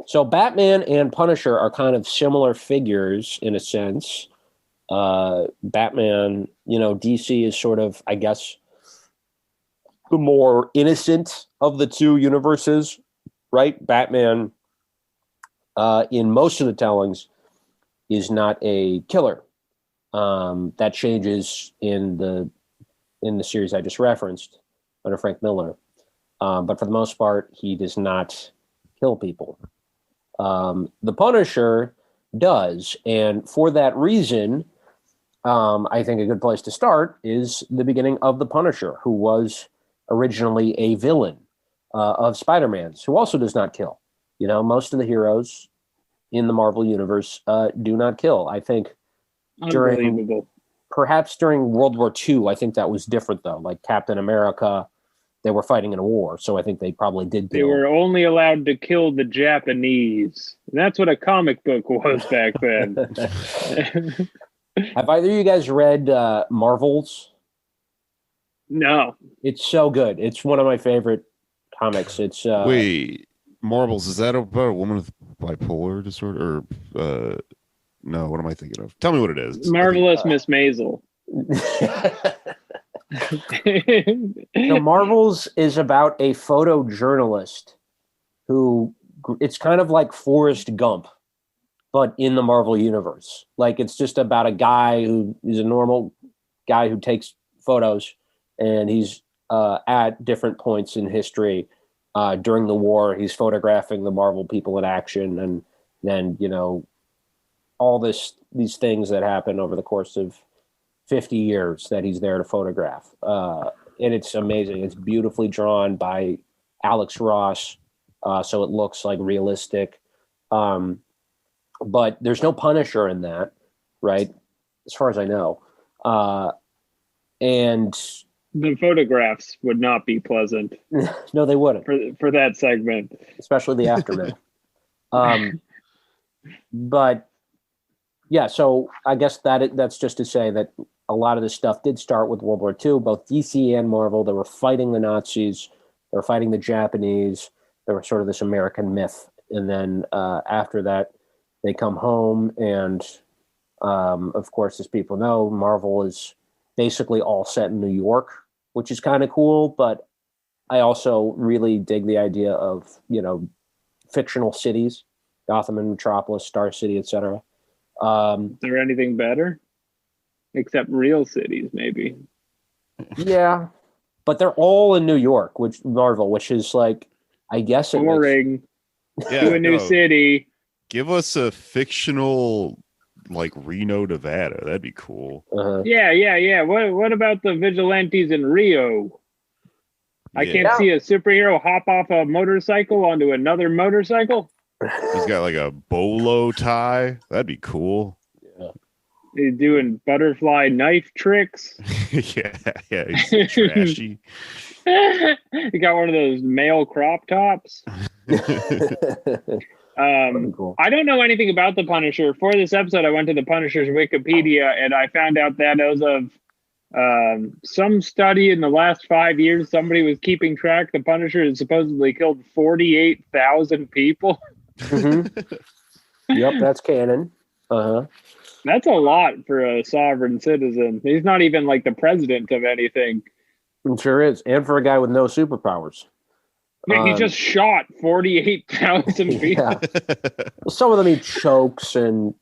So Batman and Punisher are kind of similar figures in a sense. Batman, DC is sort of, I guess, the more innocent of the two universes, right? Batman, in most of the tellings, is not a killer. That changes in the series I just referenced under Frank Miller. But for the most part, he does not kill people. The Punisher does. And for that reason, I think a good place to start is the beginning of the Punisher, who was originally a villain of Spider-Man's, who also does not kill. Most of the heroes in the Marvel Universe do not kill. I think perhaps during World War II, I think that was different, though. Like Captain America, they were fighting in a war, so I think they probably did kill. They were only allowed to kill the Japanese. That's what a comic book was back then. Have either of you guys read Marvels? No. It's so good. It's one of my favorite comics. It's Wait, Marvels, is that about a woman with bipolar disorder? Or no, what am I thinking of? Tell me what it is. Marvelous Miss Maisel. So Marvels is about a photojournalist who, it's kind of like Forrest Gump, but in the Marvel universe. Like, it's just about a guy who is a normal guy who takes photos, and he's at different points in history during the war. He's photographing the Marvel people in action, and then, all these things that happen over the course of 50 years that he's there to photograph. And it's amazing. It's beautifully drawn by Alex Ross, so it looks like realistic. But there's no Punisher in that, right? As far as I know. And the photographs would not be pleasant. No, they wouldn't. For that segment. Especially the aftermath. But yeah, so I guess that's just to say that a lot of this stuff did start with World War II. Both DC and Marvel, they were fighting the Nazis, they were fighting the Japanese. They were sort of this American myth. And then after that, they come home. And of course, as people know, Marvel is basically all set in New York, which is kind of cool. But I also really dig the idea of, fictional cities, Gotham and Metropolis, Star City, etc. Is there anything better? Except real cities, maybe. Yeah, but they're all in New York, which is like, I guess it boring. To a new city. Give us a fictional, like Reno, Nevada. That'd be cool. Yeah. What about the vigilantes in Rio? I can't see a superhero hop off a motorcycle onto another motorcycle. He's got like a bolo tie. That'd be cool. Yeah. He's doing butterfly knife tricks. yeah, he's trashy. He got one of those male crop tops. Cool. I don't know anything about the Punisher. For this episode, I went to the Punisher's Wikipedia, and I found out that as of some study in the last 5 years, somebody was keeping track. The Punisher has supposedly killed 48,000 people. Mm-hmm. Yep, that's canon. That's a lot for a sovereign citizen. He's not even like the president of anything. It sure is. And for a guy with no superpowers. He just shot 48,000 people. Yeah. Well, some of them he chokes and,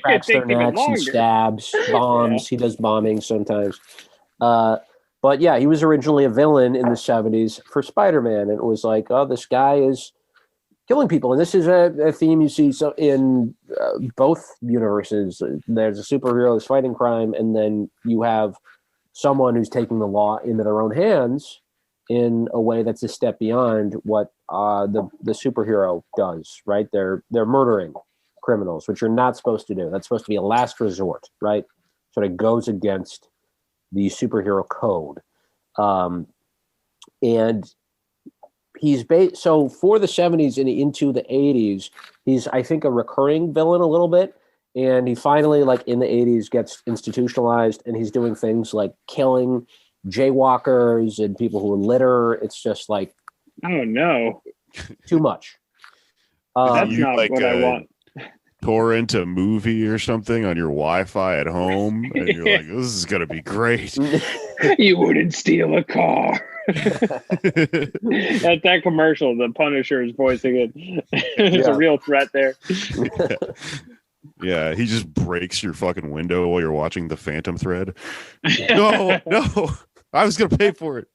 cracks their necks and stabs, bombs. Yeah. He does bombing sometimes. But yeah, he was originally a villain in the 70s for Spider-Man. And it was like, oh, this guy is killing people. And this is a theme you see in both universes. There's a superhero who's fighting crime, and then you have someone who's taking the law into their own hands in a way that's a step beyond what the superhero does, right? They're murdering criminals, which you're not supposed to do. That's supposed to be a last resort, right? Sort of goes against the superhero code. And he's so for the 70s and into the 80s, he's, I think, a recurring villain a little bit. And he finally, like in the 80s, gets institutionalized, and he's doing things like killing jaywalkers and people who litter. It's just like, oh no, too much. That's You, not like, what I want. torrent a movie or something on your Wi-Fi at home, and you're like, "This is gonna be great." You wouldn't steal a car. That commercial, the Punisher is voicing it. There's a real threat there. Yeah, he just breaks your fucking window while you're watching the Phantom Thread. No, I was gonna pay for it.